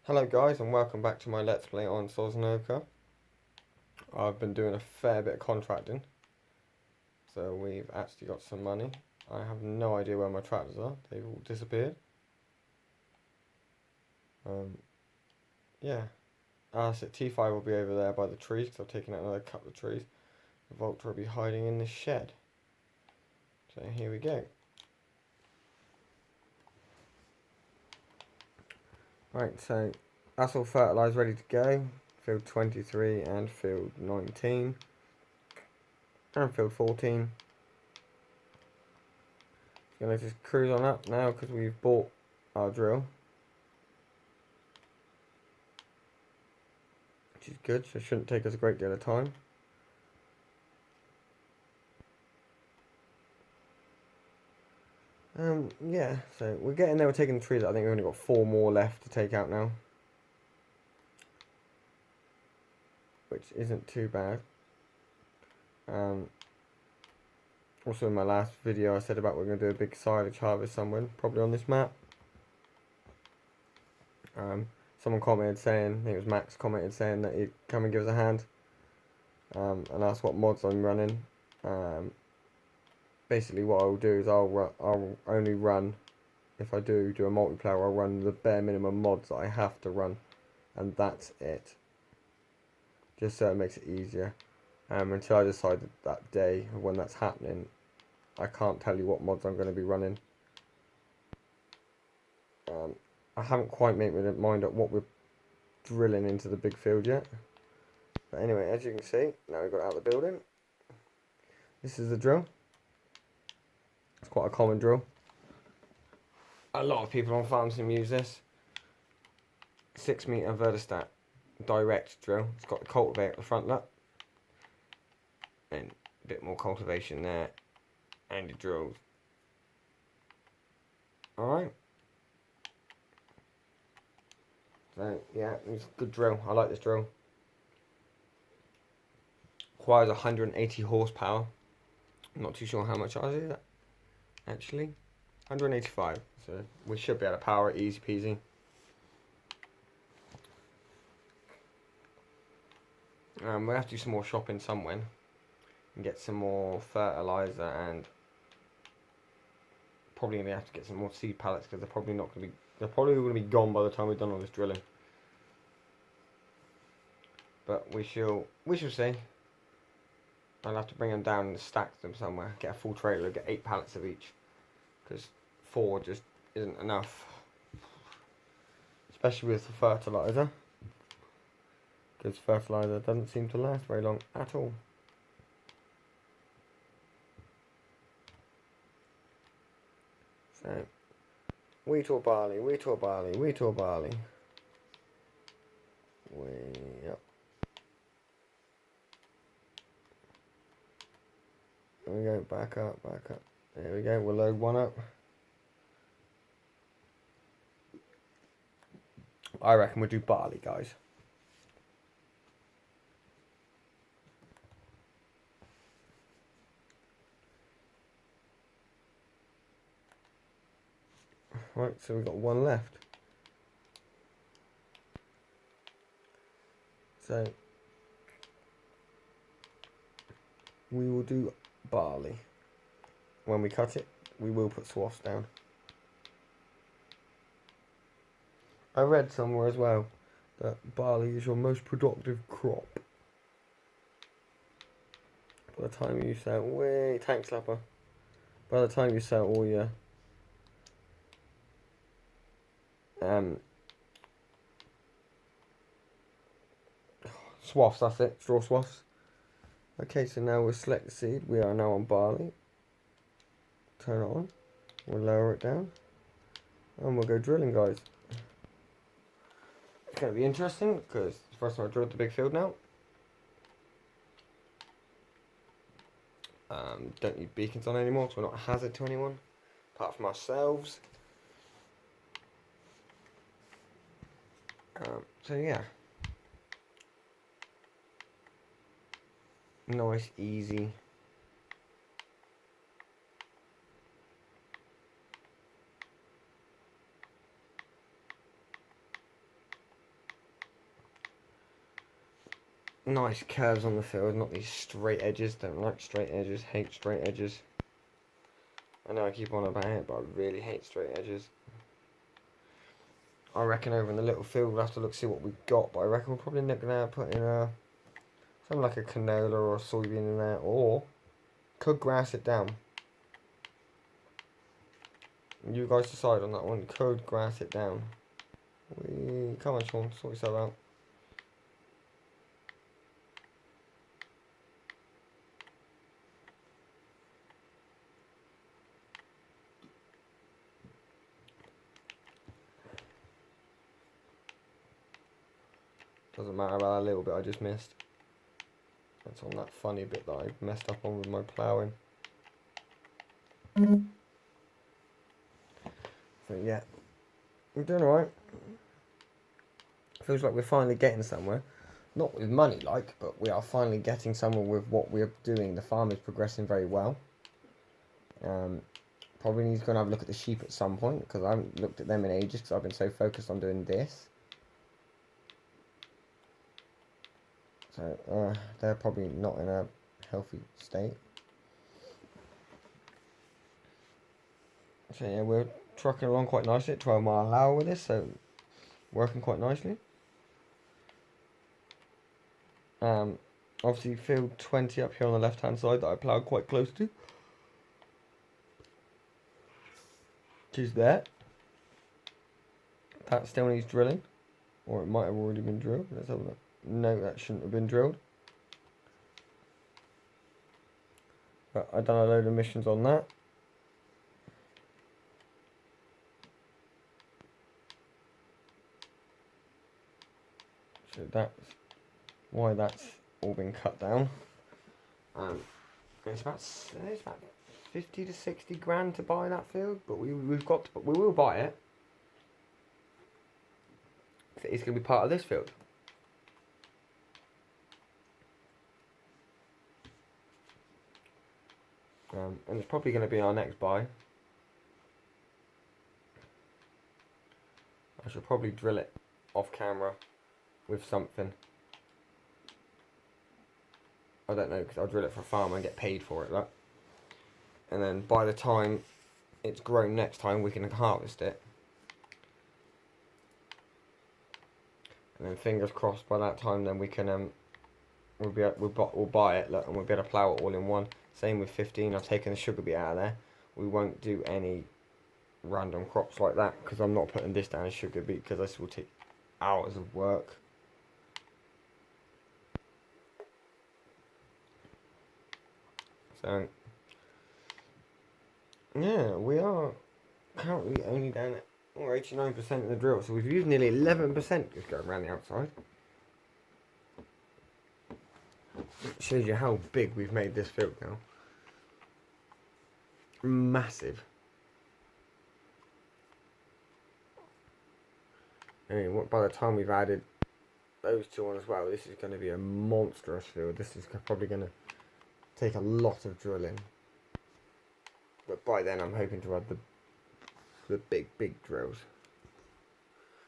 Hello guys and welcome back to my Let's Play on Sosnovka. I've been doing a fair bit of contracting, so we've actually got some money. I have no idea where my tractors are, they've all disappeared. Yeah, so T5 will be over there by the trees because I've taken out another couple of trees. The Volta will be hiding in the shed. So here we go. Right, so that's all fertilised, ready to go. Field 23 and field 19 and field 14. Gonna just cruise on up now because we've bought our drill, which is good, so it shouldn't take us a great deal of time. Yeah, so we're getting there, we're taking the trees. I think we've only got 4 more left to take out now, which isn't too bad. Also in my last video I said about we're going to do a big silage harvest somewhere, probably on this map. Someone commented saying, I think it was Max commented saying that he'd come and give us a hand, and asked what mods I'm running. Basically what I'll do is I'll only run, if I do a multiplayer, I'll run the bare minimum mods that I have to run, and that's it. Just so it makes it easier. Until I decide that day when that's happening, I can't tell you what mods I'm going to be running. I haven't quite made my mind up what we're drilling into the big field yet. But anyway, as you can see, now we've got out of the building. This is the drill. It's quite a common drill. A lot of people on farm sim use this. 6 meter vertistat direct drill. It's got the cultivator at the front look. And a bit more cultivation there. And it drills. Alright. So yeah, it's a good drill. I like this drill. Requires 180 horsepower. I'm not too sure how much ours is actually. 185. So we should be able to power it easy peasy. We'll have to do some more shopping somewhere and get some more fertilizer, and probably gonna have to get some more seed pallets because they're probably gonna be gone by the time we've done all this drilling. But we shall see. I'll have to bring them down and stack them somewhere. Get a full trailer, get 8 pallets of each, because 4 just isn't enough, especially with the fertilizer. Because fertilizer doesn't seem to last very long at all. So, wheat or barley, wheat or barley, wheat or barley. Way up. There we go, back up, back up. There we go, we'll load one up. I reckon we'll do barley, guys. Right, so we've got one left. So we will do barley. When we cut it, we will put swaths down. I read somewhere as well that barley is your most productive crop. By the time you sell, tank slapper. By the time you sell all your swaths, that's it, straw swaths. Okay, so now we'll select the seed. We are now on barley. Turn it on. We'll lower it down. And we'll go drilling, guys. It's going to be interesting because it's the first time I drilled the big field now. Don't need beacons on anymore because we're not a hazard to anyone, apart from ourselves. So yeah. Nice, easy. nice curves on the field, not these straight edges. Don't like straight edges, hate straight edges. I know I keep on about it, but I really hate straight edges. I reckon over in the little field we'll have to look see what we've got, but I reckon we're probably not gonna put in something like a canola or a soybean in there, or could grass it down. You guys decide on that one. Could grass it down. Come on, Sean, sort yourself out. Doesn't matter about that little bit I just missed. That's on that funny bit that I messed up on with my ploughing. So yeah, we're doing alright. Feels like we're finally getting somewhere. Not with money like, but we are finally getting somewhere with what we're doing. The farm is progressing very well. Probably need to go and have a look at the sheep at some point, because I haven't looked at them in ages because I've been so focused on doing this. So they're probably not in a healthy state. So yeah, we're trucking along quite nicely at 12 mile an hour with this, so working quite nicely. Obviously field 20 up here on the left hand side that I ploughed quite close to. Which is there. That still needs drilling, or it might have already been drilled. Let's have a look. No, that shouldn't have been drilled. But I've done a load of missions on that. So that's why that's all been cut down. It's about 50 to 60 grand to buy that field, but we will buy it. It's going to be part of this field. And it's probably going to be our next buy. I should probably drill it off camera with something. I don't know, because I'll drill it for a farm and get paid for it, look. And then by the time it's grown next time, we can harvest it. And then fingers crossed, by that time, then we can we'll buy it, look, and we'll be able to plough it all in one. Same with 15. I've taken the sugar beet out of there. We won't do any random crops like that, because I'm not putting this down as sugar beet, because this will take hours of work. So yeah, we are currently only down at 89% of the drill, so we've used nearly 11% just going around the outside. It shows you how big we've made this field now. Massive. Anyway, by the time we've added those two on as well, this is going to be a monstrous field. This is probably going to take a lot of drilling. But by then I'm hoping to add the big drills.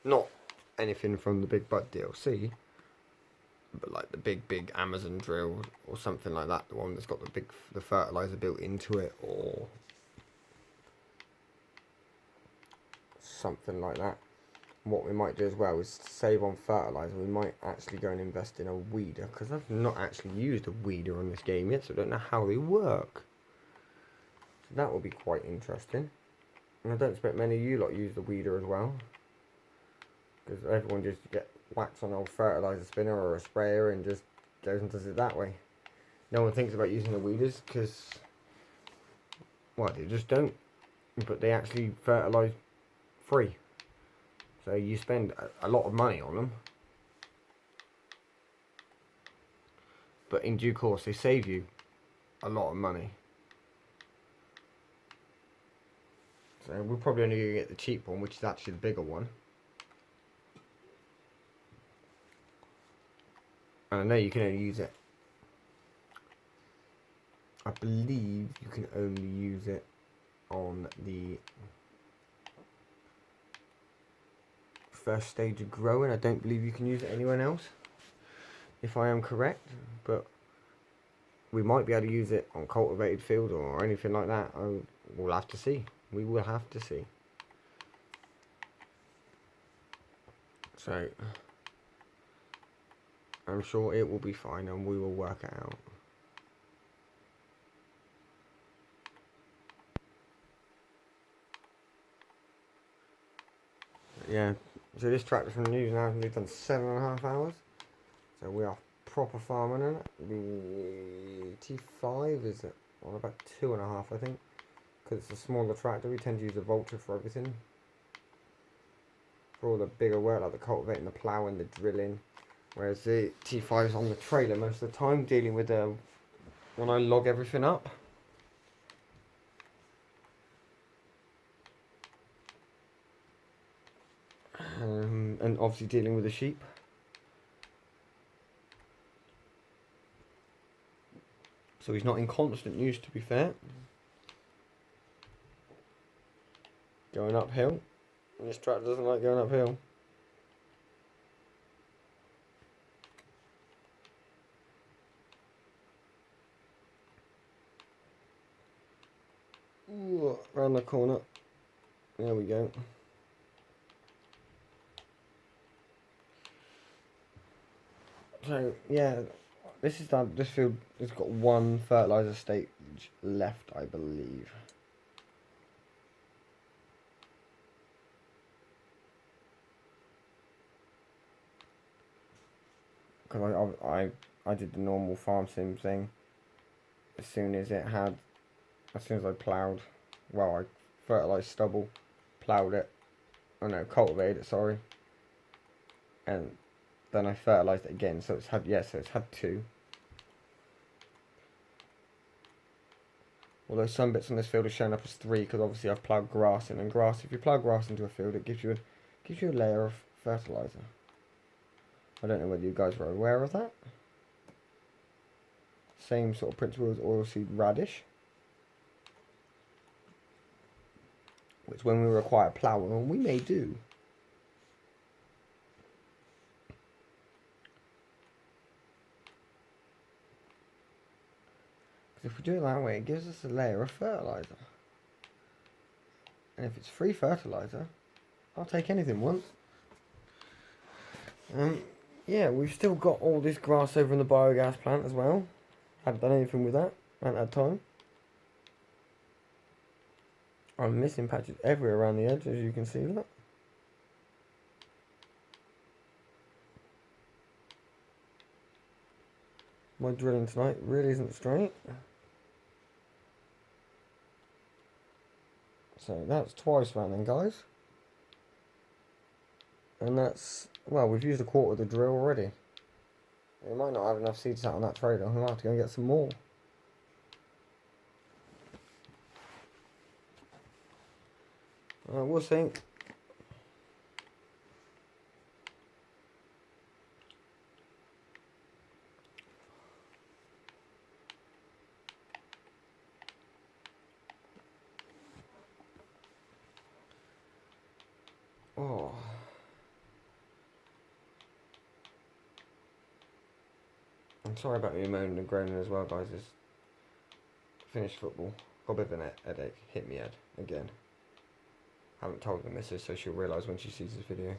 Not anything from the Big Butt DLC, but like the big Amazon drill or something like that. The one that's got the fertilizer built into it, or something like that. And what we might do as well is save on fertilizer. We might actually go and invest in a weeder, because I've not actually used a weeder on this game yet, so I don't know how they work. So that will be quite interesting. And I don't expect many of you lot use the weeder as well, because everyone just get whacks on an old fertilizer spinner or a sprayer and just goes and does it that way. No one thinks about using the weeders, because, well, they just don't. But they actually fertilise free. So you spend a lot of money on them, but in due course they save you a lot of money. So we're probably only going to get the cheap one, which is actually the bigger one. And I know you can only use it, I believe you can only use it on the first stage of growing. I don't believe you can use it anywhere else. if I am correct, but we might be able to use it on cultivated field or anything like that. We'll have to see. We will have to see. So I'm sure it will be fine and we will work it out. Yeah, so this tractor's from News now, we've done 7.5 hours. So we are proper farming in it. The T5 is on about 2.5, I think. Because it's a smaller tractor, we tend to use a Vulture for everything. For all the bigger work, like the cultivating, the ploughing, the drilling. Whereas the T5 is on the trailer most of the time, dealing with when I log everything up. And obviously dealing with the sheep. So he's not in constant use, to be fair. Going uphill. This tractor doesn't like going uphill. Ooh, around the corner. There we go. So yeah, this field has got one fertilizer stage left, I believe. Because I did the normal farm sim thing. As soon as I ploughed, well, I fertilised stubble, ploughed it, oh no, cultivated it, sorry, and then I fertilised it again, so it's had two. Although some bits on this field are showing up as 3, because obviously I've ploughed grass in, and grass, if you plough grass into a field, it gives you a layer of fertiliser. I don't know whether you guys were aware of that. Same sort of principle as oilseed radish. Which when we require ploughing, we may do. Because if we do it that way, it gives us a layer of fertiliser. And if it's free fertiliser, I'll take anything once. Yeah, we've still got all this grass over in the biogas plant as well. Haven't done anything with that. Haven't had time. I'm missing patches everywhere around the edge, as you can see. Look. My drilling tonight really isn't straight. So that's twice running, guys. And that's, well, we've used a quarter of the drill already. We might not have enough seeds out on that trailer. We'll have to go and get some more. We'll see. Oh. I'm sorry about me moaning and groaning as well, guys. It's finished football. Got a bit of an headache. Hit me head again. Haven't told the missus, so she'll realise when she sees this video.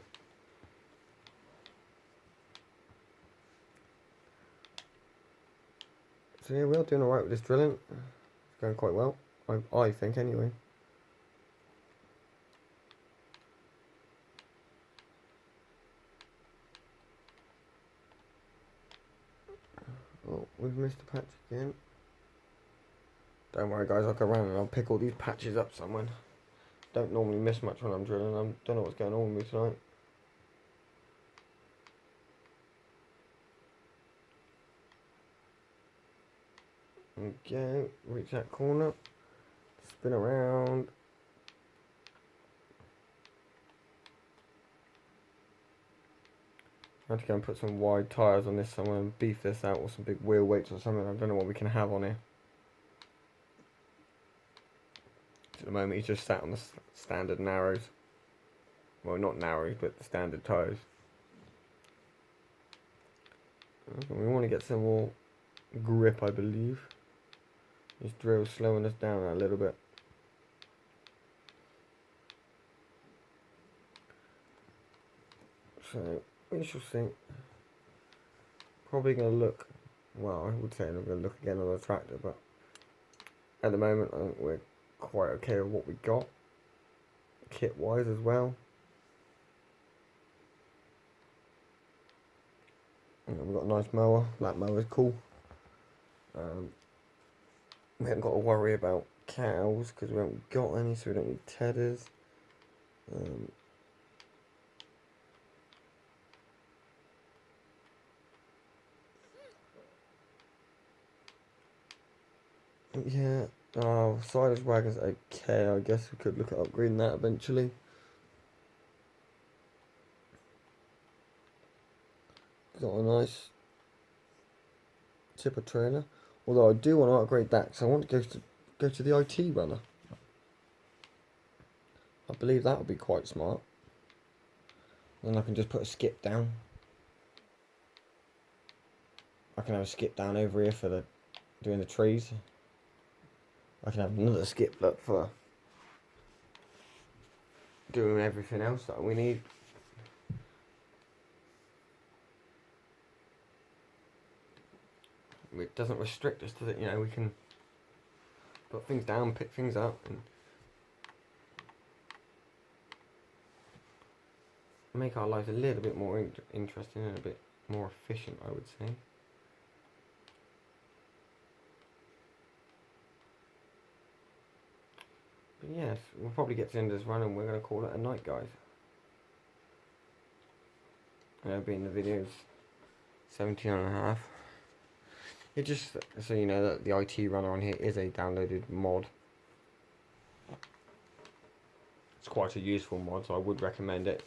So yeah, we are doing alright with this drilling. It's going quite well. I think anyway. Oh, we've missed a patch again. Don't worry guys, I'll go around and I'll pick all these patches up somewhere. Don't normally miss much when I'm drilling. I don't know what's going on with me tonight. Okay, reach that corner. Spin around. I have to go and put some wide tyres on this somewhere and beef this out with some big wheel weights or something. I don't know what we can have on here. At the moment he's just sat on the standard narrows. Well, not narrows, but the standard tyres. We want to get some more grip, I believe. This drill's slowing us down a little bit. So we shall see. Probably going to look, well, I would say I'm going to look again on the tractor, but at the moment I think we're quite okay with what we got, kit wise as well. And we've got a nice mower. That mower's cool. We haven't got to worry about cows because we haven't got any, so we don't need tedders. Yeah, silage wagon's okay. I guess we could look at upgrading that eventually. Got a nice tipper trailer. Although I do want to upgrade that because I want to go to the IT runner. I believe that would be quite smart. Then I can just put a skip down. I can have a skip down over here for doing the trees. I can have another skip look for doing everything else that we need. It doesn't restrict us, does it? You know, we can put things down, pick things up, and make our lives a little bit more interesting and a bit more efficient, I would say. But yes, we'll probably get to the end of this run and we're going to call it a night, guys. And it'll be in the videos 17 and a half. It just, so you know that the IT runner on here is a downloaded mod. It's quite a useful mod, so I would recommend it.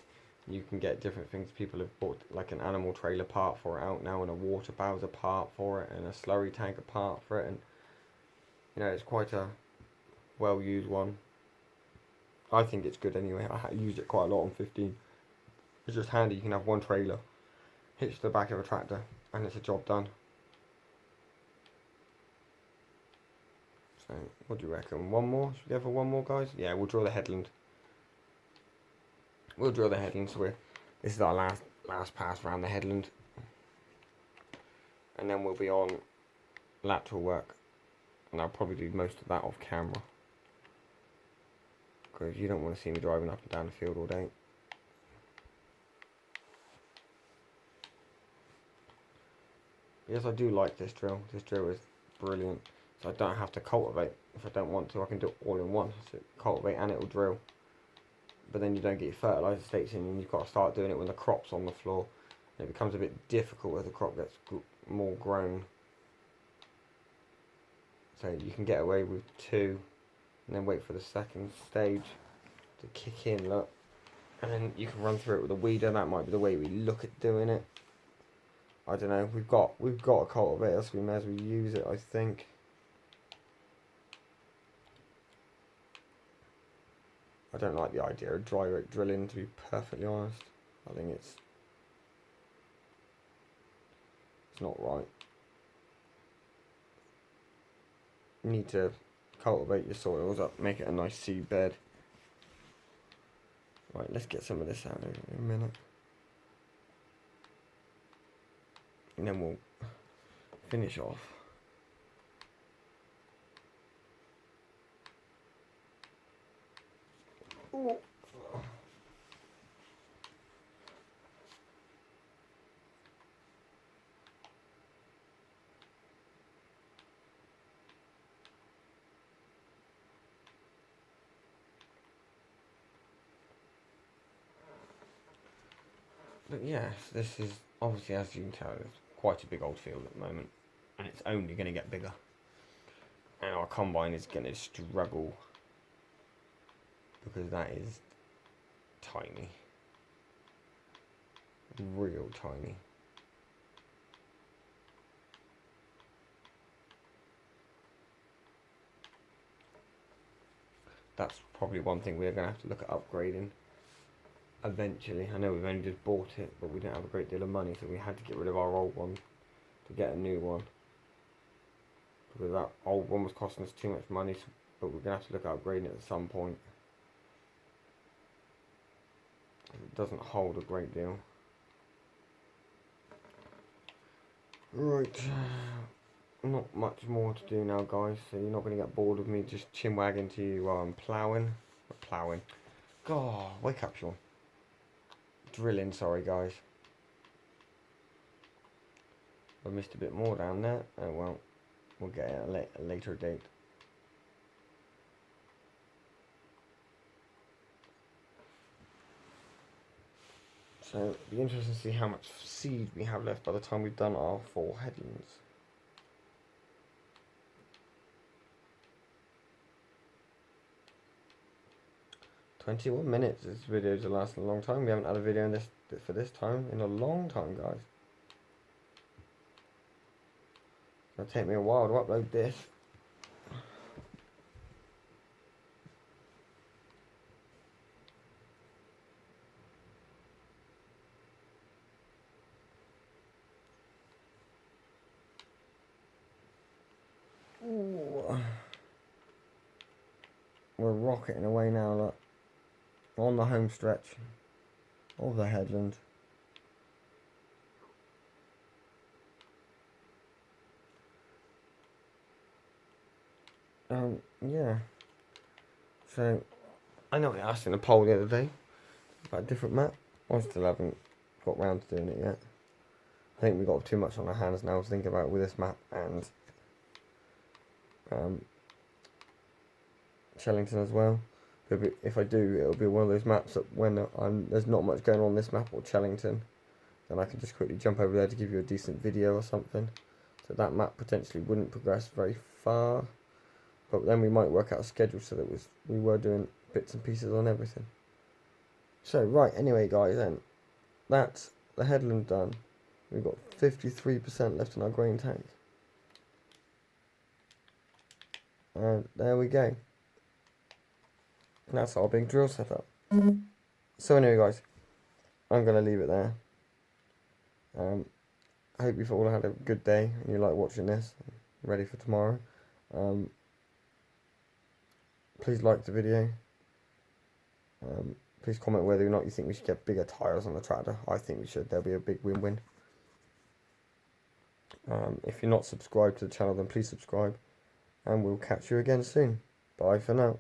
You can get different things. People have bought like an animal trailer part for it out now, and a water bowser part for it, and a slurry tanker part for it, and you know, it's quite a well used one. I think it's good anyway. I used it quite a lot on 15. It's just handy. You can have one trailer hitched to the back of a tractor and it's a job done. So what do you reckon? One more? Should we go for one more, guys? Yeah, we'll draw the headland. We'll draw the headland. So this is our last pass around the headland, and then we'll be on lateral work, and I'll probably do most of that off camera because you don't want to see me driving up and down the field all day. Yes, I do like this drill. This drill is brilliant. So I don't have to cultivate if I don't want to. I can do it all in one. So cultivate and it will drill. But then you don't get your fertilizer states in, and you've got to start doing it when the crop's on the floor. And it becomes a bit difficult as the crop gets more grown. So you can get away with 2, and then wait for the second stage to kick in, look. And then you can run through it with a weeder. That might be the way we look at doing it. I don't know. We've got a cultivator, so we may as well use it, I think. I don't like the idea of dry rake drilling, to be perfectly honest. I think it's not right. You need to cultivate your soils up, make it a nice seed bed. Right, let's get some of this out in a minute. And then we'll finish off. Ooh. But yes, this is obviously, as you can tell, it's quite a big old field at the moment, and it's only going to get bigger. And our combine is going to struggle because that is tiny, real tiny. That's probably one thing we're going to have to look at upgrading eventually. I know we've only just bought it, but we don't have a great deal of money, so we had to get rid of our old one to get a new one. Because that old one was costing us too much money, but we're going to have to look at upgrading it at some point. It doesn't hold a great deal. Right, not much more to do now, guys, so you're not going to get bored of me just chin-wagging to you while I'm ploughing. Ploughing. God, wake up, Sean. Drilling, sorry, guys. I missed a bit more down there. Oh well, we'll get it at a later date. So it'll be interesting to see how much seed we have left by the time we've done our 4 headlands. "21 minutes. This video will last a long time. We haven't had a video in this for this time in a long time, guys. It'll take me a while to upload this. Ooh. We're rocketing away now, look. On the home stretch of the headland. Yeah. So, I know I asked in a poll the other day about a different map. I still haven't got round to doing it yet. I think we've got too much on our hands now to think about with this map and Chellington as well. But if I do, it'll be one of those maps that when there's not much going on this map or Chellington, then I can just quickly jump over there to give you a decent video or something. So that map potentially wouldn't progress very far. But then we might work out a schedule so that we were doing bits and pieces on everything. So, right, anyway, guys, then, that's the headland done. We've got 53% left in our grain tank. And there we go. And that's our big drill setup. So anyway, guys, I'm going to leave it there. I hope you've all had a good day and you like watching this. Ready for tomorrow. Please like the video. Please comment whether or not you think we should get bigger tyres on the tractor. I think we should. There'll be a big win-win. If you're not subscribed to the channel, then please subscribe. And we'll catch you again soon. Bye for now.